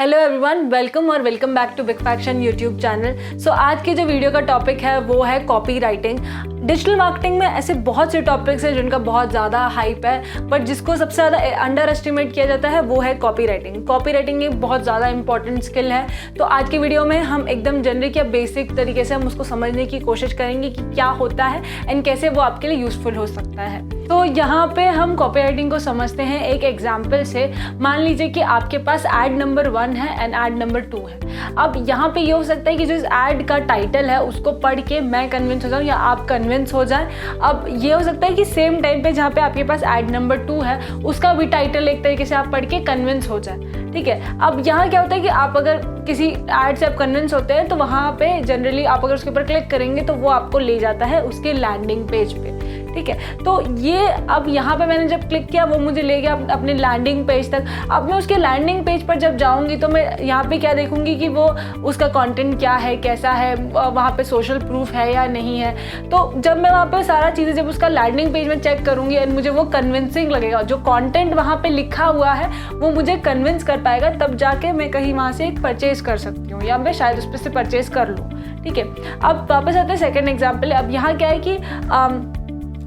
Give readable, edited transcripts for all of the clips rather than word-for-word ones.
Hello everyone, welcome और welcome back to big faction YouTube channel. So आज की जो वीडियो का टॉपिक है वो है कॉपी राइटिंग। डिजिटल मार्केटिंग में ऐसे बहुत से टॉपिक्स हैं जिनका बहुत ज़्यादा हाइप है, बट जिसको सबसे ज़्यादा अंडर एस्टिमेट किया जाता है वो है कॉपी राइटिंग। कॉपी राइटिंग एक बहुत ज़्यादा इंपॉर्टेंट स्किल है। तो आज की वीडियो में हम एकदम जेनरिक या बेसिक तरीके से हम उसको समझने की कोशिश करेंगे कि क्या होता है एंड कैसे वो आपके लिए यूज़फुल हो सकता है। तो यहाँ पे हम कॉपी राइटिंग को समझते हैं एक एग्जाम्पल से। मान लीजिए कि आपके पास ऐड नंबर 1 है एंड ऐड नंबर 2 है। अब यहाँ पे ये हो सकता है कि जो इस ऐड का टाइटल है उसको पढ़ के मैं कन्विंस हो जाऊँ या आप कन्विंस हो जाए। अब ये हो सकता है कि सेम टाइम पे जहाँ पे आपके पास ऐड नंबर 2 है उसका भी टाइटल एक तरीके से आप पढ़ के कन्विंस हो जाए। ठीक है, अब यहाँ क्या होता है कि आप अगर किसी ऐड से आप कन्विंस होते हैं तो वहाँ पे जनरली आप अगर उसके ऊपर क्लिक करेंगे तो वो आपको ले जाता है उसके लैंडिंग पेज पे। ठीक है, तो ये अब यहाँ पे मैंने जब क्लिक किया वो मुझे ले गया अपने लैंडिंग पेज तक। अब मैं उसके लैंडिंग पेज पर जब जाऊँगी तो मैं यहाँ पे क्या देखूँगी कि वो उसका कंटेंट क्या है, कैसा है, वहाँ पे सोशल प्रूफ है या नहीं है। तो जब मैं वहाँ पे सारा चीज़ें जब उसका लैंडिंग पेज में चेक करूँगी एंड मुझे वो कन्विंसिंग लगेगा, जो कंटेंट वहाँ पे लिखा हुआ है वो मुझे कन्विंस कर पाएगा, तब जाके मैं कहीं वहाँ से एक परचेज कर सकती हूँ या मैं शायद उस पर से परचेज कर लूँ। ठीक है, अब वापस आते हैं सेकेंड एग्जाम्पल। अब यहाँ क्या है कि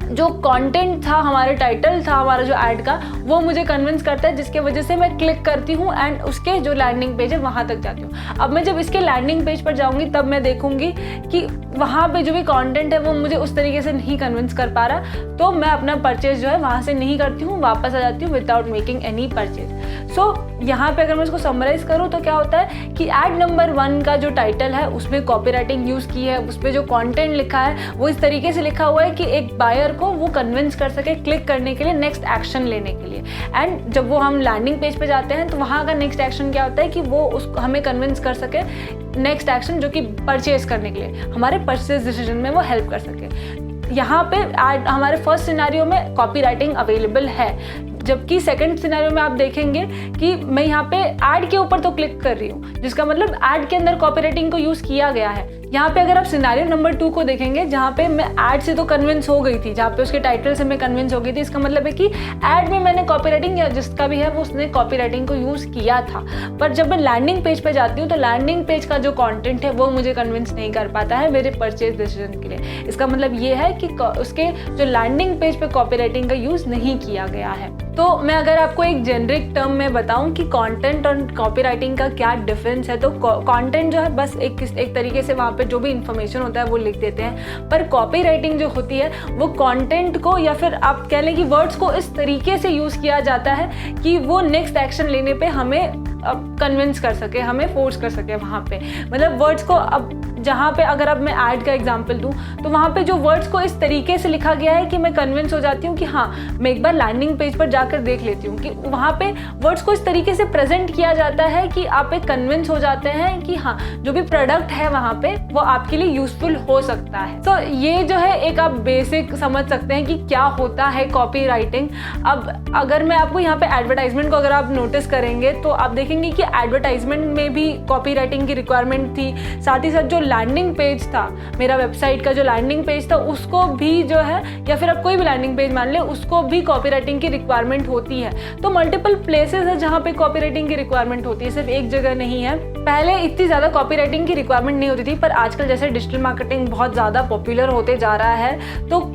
जो कंटेंट था, हमारे टाइटल था हमारा जो ऐड का, वो मुझे कन्विंस करता है, जिसके वजह से मैं क्लिक करती हूँ एंड उसके जो लैंडिंग पेज है वहाँ तक जाती हूँ। अब मैं जब इसके लैंडिंग पेज पर जाऊँगी तब मैं देखूँगी कि वहाँ पे जो भी कंटेंट है वो मुझे उस तरीके से नहीं कन्विंस कर पा रहा, तो मैं अपना परचेज जो है वहाँ से नहीं करती हूँ, वापस आ जाती हूँ विदाउट मेकिंग एनी परचेज। सो यहाँ पे अगर मैं इसको समराइज करूँ तो क्या होता है कि ऐड नंबर 1 का जो टाइटल है उसमें कॉपी राइटिंग यूज़ की है, उस पर जो कॉन्टेंट लिखा है वो इस तरीके से लिखा हुआ है कि एक बायर को वो कन्विंस कर सके क्लिक करने के लिए, नेक्स्ट एक्शन लेने के लिए। एंड जब वो हम लैंडिंग पेज पे जाते हैं तो वहाँ का नेक्स्ट एक्शन क्या होता है कि वो उसको हमें कन्विंस कर सके नेक्स्ट एक्शन जो कि परचेज करने के लिए, हमारे परचेज डिसीजन में वो हेल्प कर सके। यहाँ पे हमारे फर्स्ट सिनेरियो में कॉपी राइटिंग अवेलेबल है, जबकि सेकंड सिनेरियो में आप देखेंगे कि मैं यहाँ पे ऐड के ऊपर तो क्लिक कर रही हूँ, जिसका मतलब ऐड के अंदर कॉपी राइटिंग को यूज़ किया गया है। यहाँ पे अगर आप सिनेरियो नंबर 2 को देखेंगे, जहाँ पे मैं ऐड से तो कन्विंस हो गई थी, जहाँ पे उसके टाइटल से मैं कन्विंस हो गई थी, इसका मतलब है कि ऐड में मैंने कॉपी राइटिंग या जिसका भी है वो उसने कॉपी राइटिंग को यूज़ किया था। पर जब मैं लैंडिंग पेज पे जाती हूँ तो लैंडिंग पेज का जो कंटेंट है वो मुझे कन्विंस नहीं कर पाता है मेरे परचेज डिसीजन के लिए। इसका मतलब ये है कि उसके जो लैंडिंग पेज पे कॉपी राइटिंग का यूज़ नहीं किया गया है। तो मैं अगर आपको एक जेनरिक टर्म में बताऊं कि कंटेंट और कॉपी राइटिंग का क्या डिफरेंस है, तो कंटेंट जो है बस एक तरीके से वहाँ पे जो भी इंफॉर्मेशन होता है वो लिख देते हैं, पर कॉपी राइटिंग जो होती है वो कंटेंट को या फिर आप कह लें कि वर्ड्स को इस तरीके से यूज़ किया जाता है कि वो नेक्स्ट एक्शन लेने पे हमें कन्विंस कर सके, हमें फोर्स कर सके वहाँ पे। मतलब वर्ड्स को अब जहाँ पे अगर अब मैं ऐड का एग्जांपल दूँ तो वहाँ पे जो वर्ड्स को इस तरीके से लिखा गया है कि मैं कन्विंस हो जाती हूँ कि हाँ, मैं एक बार लैंडिंग पेज पर जाकर देख लेती हूँ कि वहाँ पे वर्ड्स को इस तरीके से प्रेजेंट किया जाता है कि आप एक कन्विंस हो जाते हैं कि हाँ, जो भी प्रोडक्ट है वहाँ पे वो आपके लिए यूजफुल हो सकता है। तो ये जो है एक आप बेसिक समझ सकते हैं कि क्या होता है कॉपी राइटिंग। अब अगर मैं आपको यहाँ पे एडवर्टाइजमेंट को अगर आप नोटिस करेंगे तो आप देखेंगे कि एडवर्टाइजमेंट में भी कॉपी राइटिंग की रिक्वायरमेंट थी, साथ ही साथ जो लैंडिंग पेज था, मेरा वेबसाइट का जो लैंडिंग पेज था उसको भी जो है, या फिर आप कोई भी लैंडिंग पेज मान ले, उसको भी कॉपी राइटिंग की रिक्वायरमेंट होती है। तो मल्टीपल प्लेसेस है जहाँ पे कॉपी राइटिंग की रिक्वायरमेंट होती है, सिर्फ एक जगह नहीं है। पहले इतनी ज़्यादा कॉपी राइटिंग की रिक्वायरमेंट नहीं होती थी, पर आजकल जैसे डिजिटल मार्केटिंग बहुत ज़्यादा पॉपुलर होते जा रहा है तो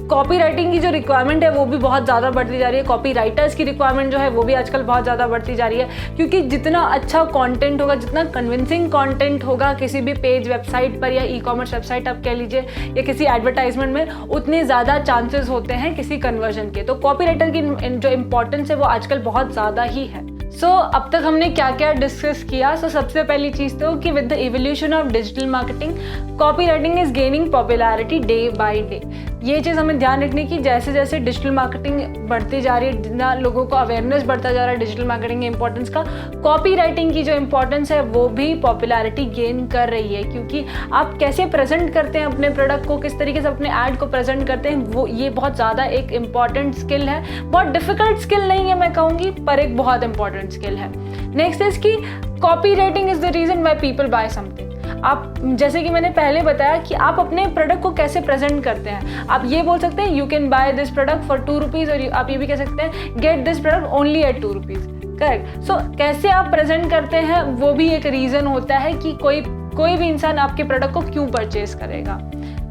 कॉपी राइटिंग की जो रिक्वायरमेंट है वो भी बहुत ज़्यादा बढ़ती जा रही है। कॉपी राइटर्स की रिक्वायरमेंट जो है वो भी आजकल बहुत ज़्यादा बढ़ती जा रही है, क्योंकि जितना अच्छा कंटेंट होगा, जितना कन्विंसिंग कंटेंट होगा किसी भी पेज, वेबसाइट पर या ई-कॉमर्स वेबसाइट आप कह लीजिए या किसी एडवर्टाइजमेंट में, उतने ज़्यादा चांसेस होते हैं किसी कन्वर्जन के। तो कॉपी राइटर की जो इम्पोर्टेंस है वो आजकल बहुत ज़्यादा ही है। अब तक हमने क्या क्या डिस्कस किया। सबसे पहली चीज़ तो कि with the evolution of digital marketing copy writing is gaining popularity day by day. ये चीज़ हमें ध्यान रखने की, जैसे जैसे डिजिटल मार्केटिंग बढ़ती जा रही है, जितना लोगों को अवेयरनेस बढ़ता जा रहा है डिजिटल मार्केटिंग के इंपॉर्टेंस का, कॉपी राइटिंग की जो इंपॉर्टेंस है वो भी पॉपुलैरिटी गेन कर रही है। क्योंकि आप कैसे प्रेजेंट करते हैं अपने प्रोडक्ट को, किस तरीके से अपने ऐड को प्रेजेंट करते हैं, वो ये बहुत ज़्यादा एक इम्पॉर्टेंट स्किल है। बहुत डिफिकल्ट स्किल नहीं है मैं कहूँगी, पर एक बहुत इंपॉर्टेंट स्किल है। नेक्स्ट इज कि copy writing is the reason why people buy something. आप जैसे कि मैंने पहले बताया कि आप अपने प्रोडक्ट को कैसे प्रेजेंट करते हैं। आप ये बोल सकते हैं you can buy this product for 2 rupees, और आप ये भी कह सकते हैं get this product only at 2 rupees. Correct. So कैसे आप प्रेजेंट करते हैं वो भी एक रीज़न होता है कि कोई भी इंसान आपके प्रोडक्ट को क्यों परचेज करेगा।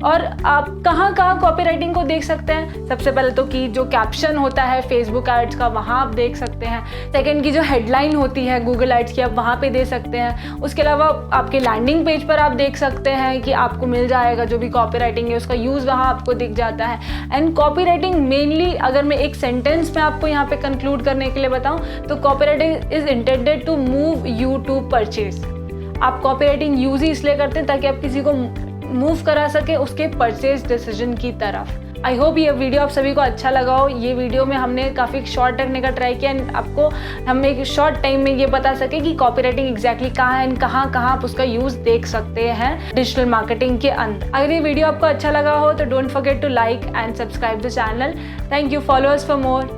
और आप कहाँ कॉपीराइटिंग को देख सकते हैं? सबसे पहले तो कि जो कैप्शन होता है फेसबुक एड्स का, वहाँ आप देख सकते हैं। सेकंड की जो हेडलाइन होती है गूगल एड्स की, आप वहाँ पे दे सकते हैं। उसके अलावा आपके लैंडिंग पेज पर आप देख सकते हैं कि आपको मिल जाएगा जो भी कॉपीराइटिंग है उसका यूज़ वहाँ आपको दिख जाता है। एंड कॉपीराइटिंग मेनली, अगर मैं एक सेंटेंस में आपको यहाँ पे कंक्लूड करने के लिए बताऊँ तो copywriting is intended to move you to purchase. आप कॉपीराइटिंग यूज़ ही इसलिए करते हैं ताकि आप किसी को मूव करा सके उसके परचेज डिसीजन की तरफ। आई होप ये वीडियो आप सभी को अच्छा लगा हो। ये वीडियो में हमने काफ़ी शॉर्ट रखने का ट्राई किया एंड आपको हम एक शॉर्ट टाइम में ये बता सके कि कॉपीराइटिंग एग्जैक्टली कहाँ है एंड कहाँ आप उसका यूज़ देख सकते हैं डिजिटल मार्केटिंग के अंदर। अगर ये वीडियो आपको अच्छा लगा हो तो don't forget to like and subscribe the channel. Thank you, follow us for more.